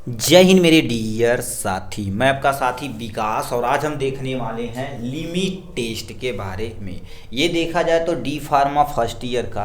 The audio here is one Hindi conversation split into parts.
जय हिंद मेरे डियर साथी। मैं आपका साथी विकास और आज हम देखने वाले हैं लिमिट टेस्ट के बारे में। ये देखा जाए तो डी फार्मा फर्स्ट ईयर का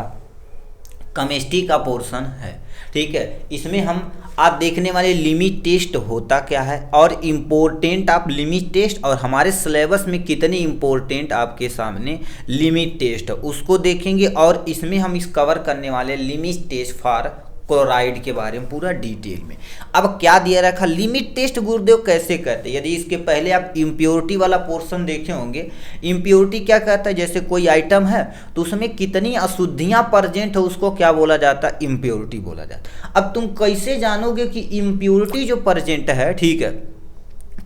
केमिस्ट्री का पोर्शन है। ठीक है, इसमें हम आप देखने वाले लिमिट टेस्ट होता क्या है और इम्पोर्टेंट आप लिमिट टेस्ट और हमारे सिलेबस में कितने इम्पोर्टेंट आपके सामने लिमिट टेस्ट उसको देखेंगे। और इसमें हम इस कवर करने वाले लिमिट टेस्ट फॉर क्लोराइड के बारे में पूरा डिटेल में। अब क्या दिया रखा लिमिट टेस्ट गुरुदेव कैसे करते हैं। यदि इसके पहले आप इम्प्योरिटी वाला पोर्शन देखे होंगे, इम्प्योरिटी क्या कहता है, जैसे कोई आइटम है तो उसमें कितनी अशुद्धियां प्रेजेंट है उसको क्या बोला जाता है, इम्प्योरिटी बोला जाता है। अब तुम कैसे जानोगे कि इम्प्योरिटी जो प्रेजेंट है, ठीक है,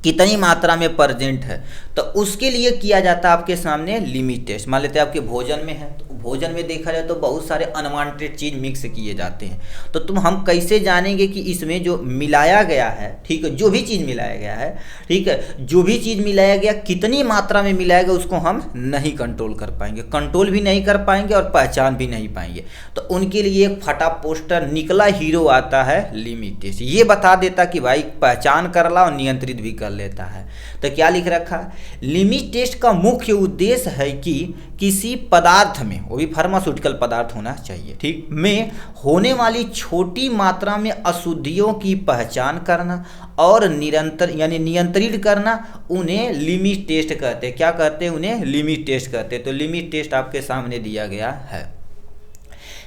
कितनी मात्रा में प्रेजेंट है, तो उसके लिए किया जाता है आपके सामने लिमिट टेस्ट। मान लेते हैं आपके भोजन में है तो भोजन में देखा जाए तो बहुत सारे अनवांटेड चीज़ मिक्स किए जाते हैं, तो हम कैसे जानेंगे कि इसमें जो मिलाया गया है, ठीक है, जो भी चीज़ मिलाया गया है, ठीक है, जो भी चीज़ मिलाया गया कितनी मात्रा में मिलाया गया उसको हम नहीं कंट्रोल कर पाएंगे, कंट्रोल भी नहीं कर पाएंगे और पहचान भी नहीं पाएंगे। तो उनके लिए एक फटा पोस्टर निकला हीरो आता है लिमिट टेस्ट। ये बता देता कि भाई पहचान कर ला और नियंत्रित भी कर लेता है। तो क्या लिख रखा है, लिमिट टेस्ट का मुख्य उद्देश्य है कि किसी पदार्थ में, वो भी फार्मास्यूटिकल पदार्थ होना चाहिए, ठीक, में होने वाली छोटी मात्रा में अशुद्धियों की पहचान करना और निरंतर यानी नियंत्रित करना, उन्हें लिमिट टेस्ट कहते हैं। क्या कहते हैं, उन्हें लिमिट टेस्ट कहते हैं। तो लिमिट टेस्ट आपके सामने दिया गया है।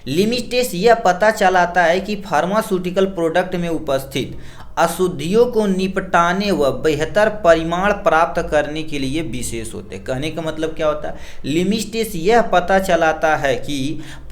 लिमिट टेस्ट यह पता चलाता है कि फार्मास्यूटिकल प्रोडक्ट में उपस्थित अशुद्धियों को निपटाने व बेहतर परिमाण प्राप्त करने के लिए विशेष होते हैं। कहने का मतलब क्या होता है, लिमिट टेस्ट यह पता चलाता है कि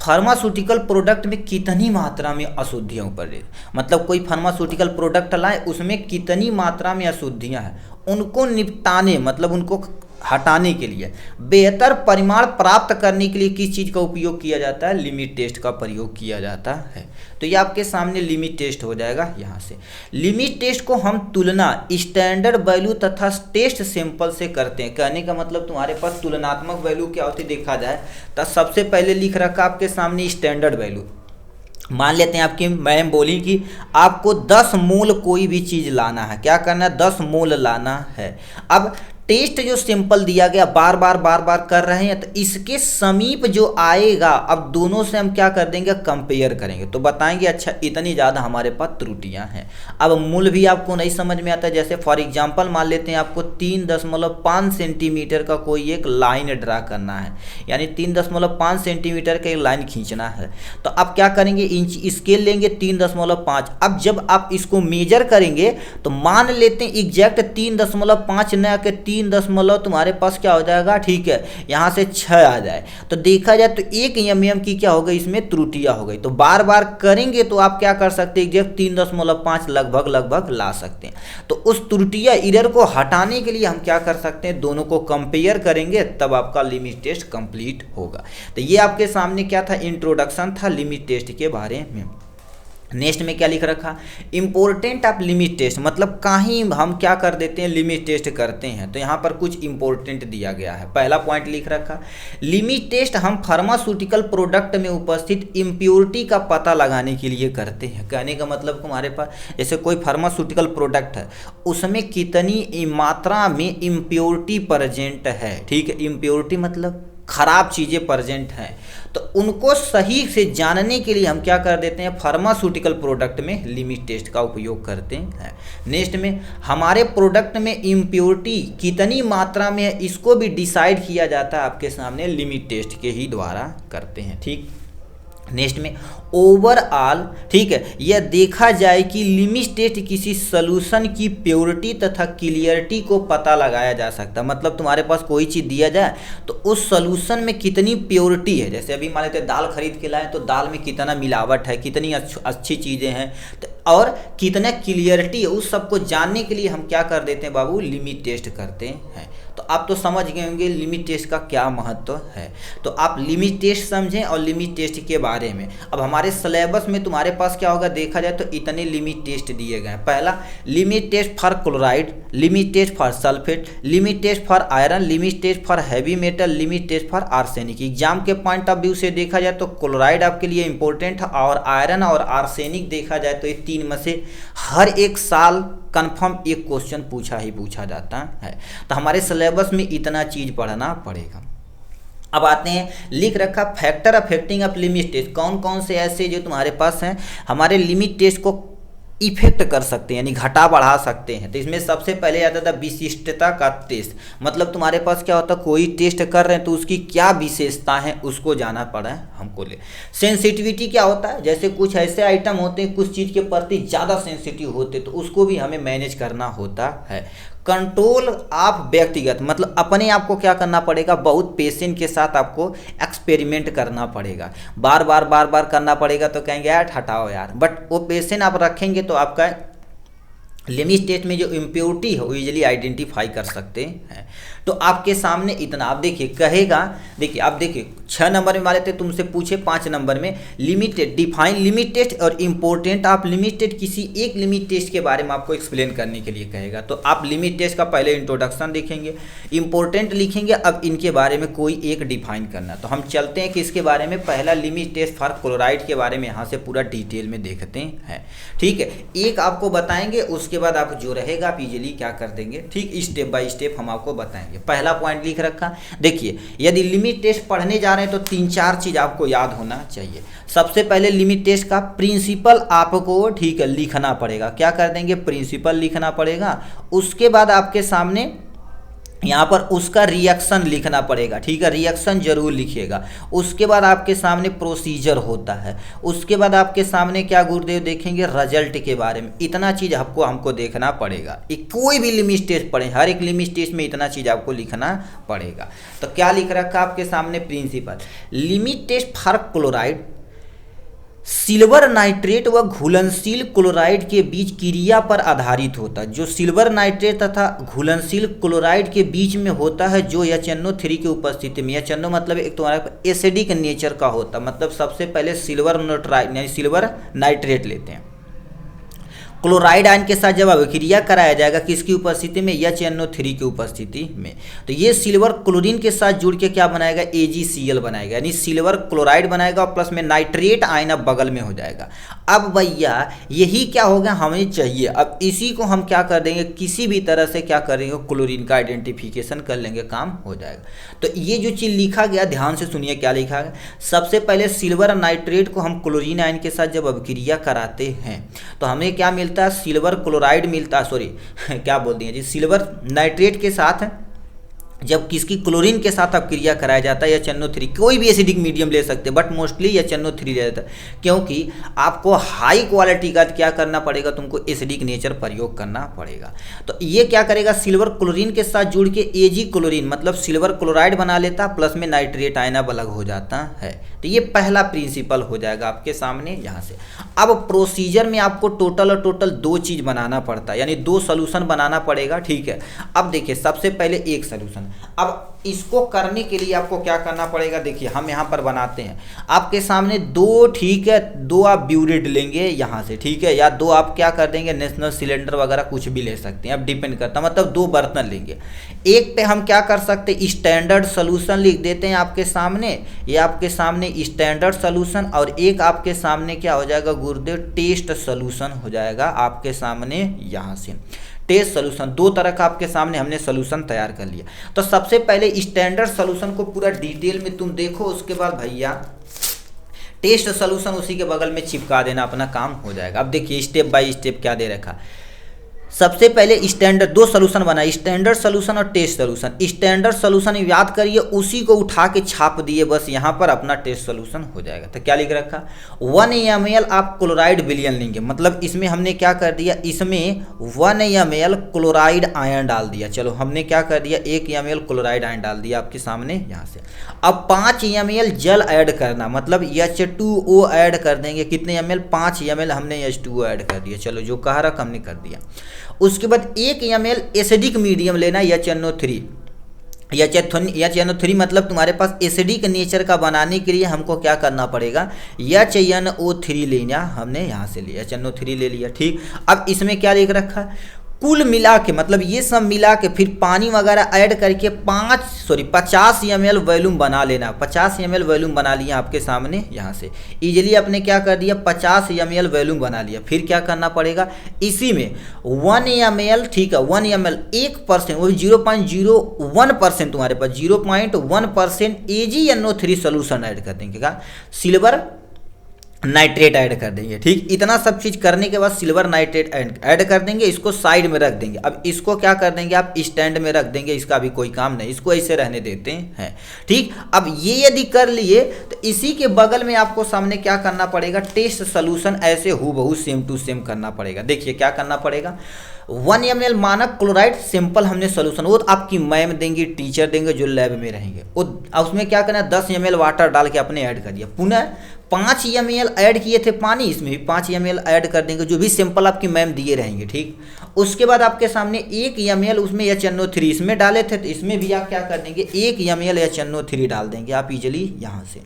फार्मास्यूटिकल प्रोडक्ट में कितनी मात्रा में अशुद्धियाँ उपस्थित, मतलब कोई फार्मास्यूटिकल प्रोडक्ट लाए उसमें कितनी मात्रा में अशुद्धियाँ हैं, उनको निपटाने मतलब उनको हटाने के लिए बेहतर परिमाण प्राप्त करने के लिए किस चीज़ का उपयोग किया जाता है, लिमिट टेस्ट का प्रयोग किया जाता है। तो ये आपके सामने लिमिट टेस्ट हो जाएगा। यहाँ से लिमिट टेस्ट को हम तुलना स्टैंडर्ड वैल्यू तथा टेस्ट सैंपल से करते हैं। कहने का मतलब तुम्हारे पास तुलनात्मक वैल्यू क्या होती देखा जाए तो सबसे पहले लिख रखा आपके सामने स्टैंडर्ड वैल्यू। मान लेते हैं आपकी मैम बोली कि आपको 10 मोल कोई भी चीज़ लाना है। क्या करना है, 10 मोल लाना है। अब टेस्ट जो सिंपल दिया गया बार बार कर रहे हैं तो इसके समीप जो आएगा, अब दोनों से हम क्या कर देंगे, कंपेयर करेंगे तो बताएंगे अच्छा इतनी ज़्यादा हमारे पास त्रुटियां हैं। अब मूल भी आपको नहीं समझ में आता है। जैसे फॉर एग्जांपल मान लेते हैं आपको 3.5 सेंटीमीटर का कोई एक लाइन ड्रा करना है, यानी 3.5 सेंटीमीटर का एक लाइन खींचना है। तो आप क्या करेंगे, इंच स्केल लेंगे 3.5। अब जब आप इसको मेजर करेंगे तो मान लेते हैं एग्जैक्ट 3.5 न के 3 दशमलव तुम्हारे पास क्या हो जाएगा, ठीक है, यहाँ से 6 आ जाए तो देखा जाए तो 1 mm की क्या हो गई, इसमें त्रुटियां हो गई। तो बार बार करेंगे तो आप क्या कर सकते हैं, एग्जैक्ट 3.5 लगभग ला सकते हैं। तो उस त्रुटियां एरर को हटाने के लिए हम क्या कर सकते हैं, दोनों को कंपेयर करेंगे तब आपका लिमिट टेस्ट कंप्लीट होगा। तो ये आपके सामने क्या था, इंट्रोडक्शन था लिमिट टेस्ट के बारे में। नेक्स्ट में क्या लिख रखा, इंपॉर्टेंट ऑफ लिमिट टेस्ट, मतलब कहीं हम क्या कर देते हैं, लिमिट टेस्ट करते हैं। तो यहाँ पर कुछ इंपॉर्टेंट दिया गया है। पहला पॉइंट लिख रखा, लिमिट टेस्ट हम फार्मास्यूटिकल प्रोडक्ट में उपस्थित इम्प्योरिटी का पता लगाने के लिए करते हैं। कहने का मतलब तुम्हारे पास जैसे कोई फार्मास्यूटिकल प्रोडक्ट है उसमें कितनी मात्रा में इम्प्योरिटी प्रेजेंट है, ठीक है, इम्प्योरिटी मतलब खराब चीज़ें प्रेजेंट हैं, तो उनको सही से जानने के लिए हम क्या कर देते हैं, फार्मास्यूटिकल प्रोडक्ट में लिमिट टेस्ट का उपयोग करते हैं। नेक्स्ट में हमारे प्रोडक्ट में इम्प्योरिटी कितनी मात्रा में है इसको भी डिसाइड किया जाता है आपके सामने लिमिट टेस्ट के ही द्वारा करते हैं, ठीक। नेक्स्ट में ओवरऑल, ठीक है, यह देखा जाए कि लिमिट टेस्ट किसी सॉल्यूशन की प्योरिटी तथा क्लियरिटी को पता लगाया जा सकता है। मतलब तुम्हारे पास कोई चीज़ दिया जाए तो उस सॉल्यूशन में कितनी प्योरिटी है, जैसे अभी मान लेते हैं दाल खरीद के लाए तो दाल में कितना मिलावट है, कितनी अच्छी चीज़ें हैं और कितना क्लियरिटी है, उस सब को जानने के लिए हम क्या कर देते हैं बाबू, लिमिट टेस्ट करते हैं। तो आप तो समझ गए होंगे लिमिट टेस्ट का क्या महत्व है। तो आप लिमिट टेस्ट समझें और लिमिट टेस्ट के बारे में। अब हमारे सिलेबस में तुम्हारे पास क्या होगा, देखा जाए तो इतने लिमिट टेस्ट दिए गए हैं। पहला limit test for chloride, limit test for sulphate, limit test for iron, limit test for heavy metal, limit test for arsenic. Exam के पॉइंट ऑफ व्यू से देखा जाए तो क्लोराइड आपके लिए इंपॉर्टेंट है, और आयरन और आर्सेनिक देखा जाए तो ये तीन में से हर एक साल कंफर्म एक क्वेश्चन पूछा ही पूछा जाता है। तो हमारे सिलेबस में इतना चीज पढ़ना पड़ेगा। अब आते हैं, लिख रखा factor affecting of limit test, कौन कौन से ऐसे जो तुम्हारे पास हैं हमारे लिमिट टेस्ट को इफेक्ट कर सकते हैं, यानी घटा बढ़ा सकते हैं। तो इसमें सबसे पहले आता था विशिष्टता का टेस्ट। मतलब तुम्हारे पास क्या होता है, कोई टेस्ट कर रहे हैं तो उसकी क्या विशेषता है उसको जाना पड़ा है हमको। ले सेंसिटिविटी क्या होता है, जैसे कुछ ऐसे आइटम होते हैं कुछ चीज़ के प्रति ज़्यादा सेंसिटिव होते तो उसको भी हमें मैनेज करना होता है। कंट्रोल ऑफ व्यक्तिगत, मतलब अपने आप को क्या करना पड़ेगा, बहुत पेशेंट के साथ आपको एक्सपेरिमेंट करना पड़ेगा, बार बार करना पड़ेगा। तो कहेंगे यार हटाओ यार, बट वो पेशेंट आप रखेंगे तो आपका लिमिट टेस्ट में जो इम्प्योरिटी है वो इजीली आइडेंटिफाई कर सकते हैं। तो आपके सामने इतना, आप देखिए कहेगा, देखिए आप देखिए 6 नंबर में मान लेते तुमसे पूछे 5 नंबर में लिमिटेड, डिफाइन लिमिट टेस्ट और इम्पोर्टेंट ऑफ लिमिट टेस्ट, किसी एक लिमिट टेस्ट के बारे में आपको एक्सप्लेन करने के लिए कहेगा। तो आप लिमिट टेस्ट का पहले इंट्रोडक्शन लिखेंगे, इंपॉर्टेंट लिखेंगे, अब इनके बारे में कोई एक डिफाइन करना। तो हम चलते हैं कि इसके बारे में पहला लिमिट टेस्ट फॉर क्लोराइड के बारे में यहाँ से पूरा डिटेल में देखते हैं। ठीक है, एक आपको बताएंगे, उसके बाद आप जो रहेगा आप इजीली क्या कर देंगे, ठीक स्टेप बाय स्टेप हम आपको बताएंगे। पहला पॉइंट लिख रखा, देखिए यदि लिमिट टेस्ट पढ़ने जा रहे हैं तो 3-4 चीज आपको याद होना चाहिए। सबसे पहले लिमिट टेस्ट का प्रिंसिपल आपको ठीक है लिखना पड़ेगा, क्या कर देंगे, प्रिंसिपल लिखना पड़ेगा। उसके बाद आपके सामने यहाँ पर उसका रिएक्शन लिखना पड़ेगा, ठीक है, रिएक्शन जरूर लिखिएगा। उसके बाद आपके सामने प्रोसीजर होता है, उसके बाद आपके सामने क्या गुरुदेव देखेंगे, रिजल्ट के बारे में। इतना चीज़ आपको हमको देखना पड़ेगा। कोई भी लिमिट टेस्ट पढ़े, हर एक लिमिट टेस्ट में इतना चीज़ आपको लिखना पड़ेगा। तो क्या लिख रखा आपके सामने, principle limit test for chloride, silver nitrate व घुलनशील क्लोराइड के बीच क्रिया पर आधारित होता है। जो सिल्वर नाइट्रेट तथा घुलनशील क्लोराइड के बीच में होता है, जो HNO3 की उपस्थिति में, HNO मतलब एक तुम्हारा एसिडिक नेचर का होता है। मतलब सबसे पहले सिल्वर नाइट्राइड यानी सिल्वर नाइट्रेट लेते हैं, क्लोराइड आयन के साथ जब अभिक्रिया कराया जाएगा किसकी उपस्थिति में, HNO3 की उपस्थिति में, तो ये सिल्वर क्लोरीन के साथ जुड़ के क्या बनाएगा, AgCl बनाएगा, यानी सिल्वर क्लोराइड बनाएगा और प्लस में नाइट्रेट आयन अब बगल में हो जाएगा। अब भैया यही क्या होगा हमें चाहिए। अब इसी को हम क्या कर देंगे, किसी भी तरह से क्या करेंगे, क्लोरीन का आइडेंटिफिकेशन कर लेंगे, काम हो जाएगा। तो ये जो चीज़ लिखा गया ध्यान से सुनिए क्या लिखा है। सबसे पहले सिल्वर नाइट्रेट को हम क्लोरीन आयन के साथ जब अभिक्रिया कराते हैं तो हमें क्या मिलता है, सिल्वर क्लोराइड मिलता है, सॉरी क्या बोल दिए जी, सिल्वर नाइट्रेट के साथ जब किसकी, क्लोरीन के साथ अब क्रिया कराया जाता है HNO3, कोई भी एसिडिक मीडियम ले सकते हैं बट मोस्टली HNO3 ले जाता है, क्योंकि आपको हाई क्वालिटी का क्या करना पड़ेगा, तुमको एसिडिक नेचर प्रयोग करना पड़ेगा। तो ये क्या करेगा, सिल्वर क्लोरीन के साथ जुड़ के Ag क्लोरीन मतलब सिल्वर क्लोराइड बना लेता, प्लस में नाइट्रेट आयन अब अलग हो जाता है। तो ये पहला प्रिंसिपल हो जाएगा आपके सामने यहाँ से। अब प्रोसीजर में आपको टोटल 2 चीज़ बनाना पड़ता है, यानी 2 सोल्यूशन बनाना पड़ेगा, ठीक है। अब देखिए सबसे पहले एक सोल्यूशन, अब इसको करने के लिए आपको क्या करना पड़ेगा, देखिए हम यहाँ पर बनाते हैं आपके सामने 2, ठीक है, 2 आप ब्यूरेट लेंगे यहाँ से, ठीक है, या 2 आप क्या कर देंगे, नेशनल सिलेंडर वगैरह कुछ भी ले सकते हैं, अब डिपेंड करता है, मतलब 2 बर्तन लेंगे। एक पे हम क्या कर सकते हैं, स्टैंडर्ड सोल्यूशन लिख देते हैं आपके सामने, ये आपके सामने स्टैंडर्ड सोल्यूशन, और एक आपके सामने क्या हो जाएगा गुरुदेव, टेस्ट सोल्यूशन हो जाएगा आपके सामने यहाँ से। टेस्ट सोल्यूशन 2 तरह का आपके सामने हमने सोल्यूशन तैयार कर लिया। तो सबसे पहले स्टैंडर्ड सोल्यूशन को पूरा डिटेल में तुम देखो, उसके बाद भैया टेस्ट सोल्यूशन उसी के बगल में चिपका देना, अपना काम हो जाएगा। अब देखिए स्टेप बाय स्टेप क्या दे रखा। सबसे पहले स्टैंडर्ड 2 सोल्यूशन बना, स्टैंडर्ड सोल्यूशन और टेस्ट सोल्यूशन। स्टैंडर्ड सोल्यूशन याद करिए, उसी को उठा के छाप दिए, बस यहाँ पर अपना टेस्ट सोल्यूशन हो जाएगा। तो क्या लिख रखा, 1 ml आप क्लोराइड विलयन लेंगे, मतलब इसमें हमने क्या कर दिया, इसमें 1 ml क्लोराइड आयन डाल दिया। चलो हमने क्या कर दिया, 1 ml क्लोराइड आयन डाल दिया आपके सामने यहाँ से। अब 5 ml जल ऐड करना, मतलब H2O ऐड कर देंगे, कितने ml, 5 ml हमने H2O ऐड कर दिया। चलो जो कहा रखा हमने कर दिया। उसके बाद 1 ml एसिडिक मीडियम लेना HNO3, HNO3 मतलब तुम्हारे पास एसिडिक नेचर का बनाने के लिए हमको क्या करना पड़ेगा, HNO3 लेना, हमने यहाँ से लिया HNO3 ले लिया। ठीक, अब इसमें क्या लिख रखा है, कुल मिला के मतलब ये सब मिला के फिर पानी वगैरह ऐड करके 50 ml वॉल्यूम बना लेना। 50 ml वॉल्यूम बना लिया आपके सामने यहाँ से इजीली आपने क्या कर दिया, 50 ml वॉल्यूम बना लिया। फिर क्या करना पड़ेगा, इसी में 1 ml, ठीक है 1 ml 1%, वो 0.01% तुम्हारे पास 0.1% AgNO3 सोल्यूशन ऐड कर देंगे, क्या सिल्वर नाइट्रेट ऐड कर देंगे। ठीक, इतना सब चीज़ करने के बाद सिल्वर नाइट्रेट ऐड कर देंगे, इसको साइड में रख देंगे। अब इसको क्या कर देंगे, आप स्टैंड में रख देंगे, इसका भी कोई काम नहीं, इसको ऐसे रहने देते हैं। ठीक, अब ये यदि कर लिए तो इसी के बगल में आपको सामने क्या करना पड़ेगा, टेस्ट सोल्यूशन ऐसे हूबहू सेम टू सेम करना पड़ेगा। देखिए क्या करना पड़ेगा, 1 ml मानक क्लोराइड सिंपल हमने सोल्यूशन, वो आपकी मैम देंगी, टीचर देंगे जो लैब में रहेंगे, वो उसमें क्या करना है 10 ml वाटर डाल के अपने ऐड कर दिया। पुनः 5 ml ऐड किए थे पानी, इसमें भी 5 ml ऐड कर देंगे, जो भी सिंपल आपकी मैम दिए रहेंगे। ठीक, उसके बाद आपके सामने 1 ml उसमें HNO3 इसमें डाले थे, तो इसमें भी आप क्या कर देंगे 1 ml HNO3 डाल देंगे आप इजीली यहाँ से।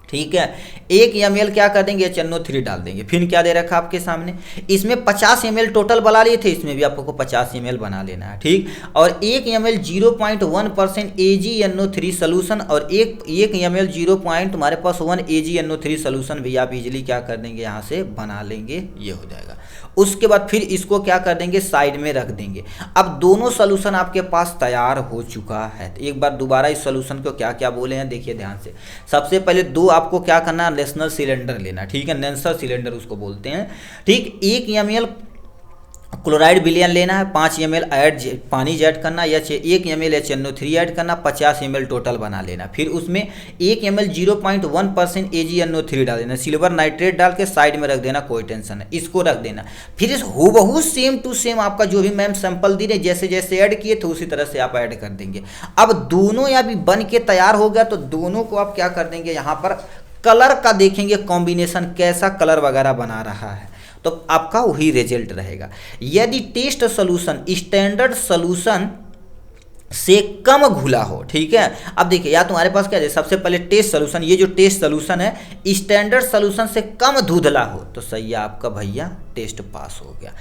ठीक है, 1 ml क्या कर देंगे HNO3 डाल देंगे। फिर क्या दे रखा आपके सामने, इसमें 50 ml टोटल बना लिए थे, इसमें भी आपको 50 ml बना लेना है। ठीक, और 1 ml 0.1% AgNO3 सोल्यूशन, और 1 ml 0. तुम्हारे पास 1 AgNO3 सोल्यूशन भी आप इजीली क्या कर देंगे यहाँ से बना लेंगे, ये हो जाएगा। उसके बाद फिर इसको क्या कर देंगे साइड में रख देंगे। अब दोनों सोल्यूशन आपके पास तैयार हो चुका है। तो एक बार दोबारा इस सोल्यूशन को क्या क्या बोले हैं देखिए ध्यान से। सबसे पहले दो आपको क्या करना है, नेशनल सिलेंडर लेना। ठीक है, नेशनल सिलेंडर उसको बोलते हैं। ठीक, 1 ml क्लोराइड विलयन लेना है, 5 ml ऐड पानी ऐड करना, या 1 ml HNO3 ऐड करना, 50 ml टोटल बना लेना। फिर उसमें 1 ml 0.1% AgNO3 डाल देना, सिल्वर नाइट्रेट डाल के साइड में रख देना, कोई टेंशन है, इसको रख देना। फिर इस हूबहू सेम टू सेम आपका जो भी मैम सैंपल दी रहे जैसे जैसे ऐड किए थे उसी तरह से आप ऐड कर देंगे। अब दोनों या भी बन के तैयार हो गया तो दोनों को आप क्या कर देंगे, यहाँ पर कलर का देखेंगे कॉम्बिनेशन कैसा कलर वगैरह बना रहा है, तो आपका वही रिजल्ट रहेगा। यदि टेस्ट सोल्यूशन स्टैंडर्ड सोल्यूशन से कम घुला हो, ठीक है, अब देखिए या तुम्हारे पास क्या है, सबसे पहले टेस्ट सोल्यूशन, ये जो टेस्ट सोल्यूशन है स्टैंडर्ड सोल्यूशन से कम धुंधला हो तो सही है आपका भैया टेस्ट पास हो गया।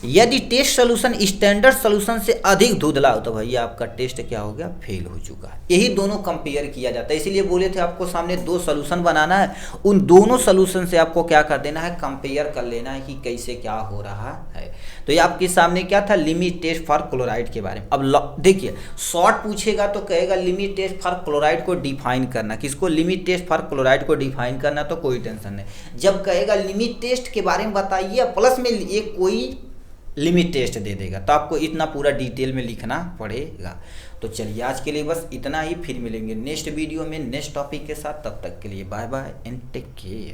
यदि टेस्ट सोल्यूशन स्टैंडर्ड सोल्यूशन से अधिक धुंधला हो तो भैया आपका टेस्ट क्या हो गया, फेल हो चुका है। यही दोनों कंपेयर किया जाता है, इसीलिए बोले थे आपको सामने दो सोल्यूशन बनाना है, उन दोनों सोल्यूशन से आपको क्या कर देना है, कंपेयर कर लेना है कि कैसे क्या हो रहा है। तो ये आपके सामने क्या था, लिमिट टेस्ट फॉर क्लोराइड के बारे में। अब देखिए शॉर्ट पूछेगा तो कहेगा लिमिट टेस्ट फॉर क्लोराइड को डिफाइन करना, किसको, लिमिट टेस्ट फॉर क्लोराइड को डिफाइन करना, तो कोई टेंशन नहीं। जब कहेगा लिमिट टेस्ट के बारे में बताइए प्लस में एक कोई लिमिट टेस्ट दे देगा तो आपको इतना पूरा डिटेल में लिखना पड़ेगा। तो चलिए आज के लिए बस इतना ही, फिर मिलेंगे नेक्स्ट वीडियो में नेक्स्ट टॉपिक के साथ। तब तक के लिए bye bye and take care.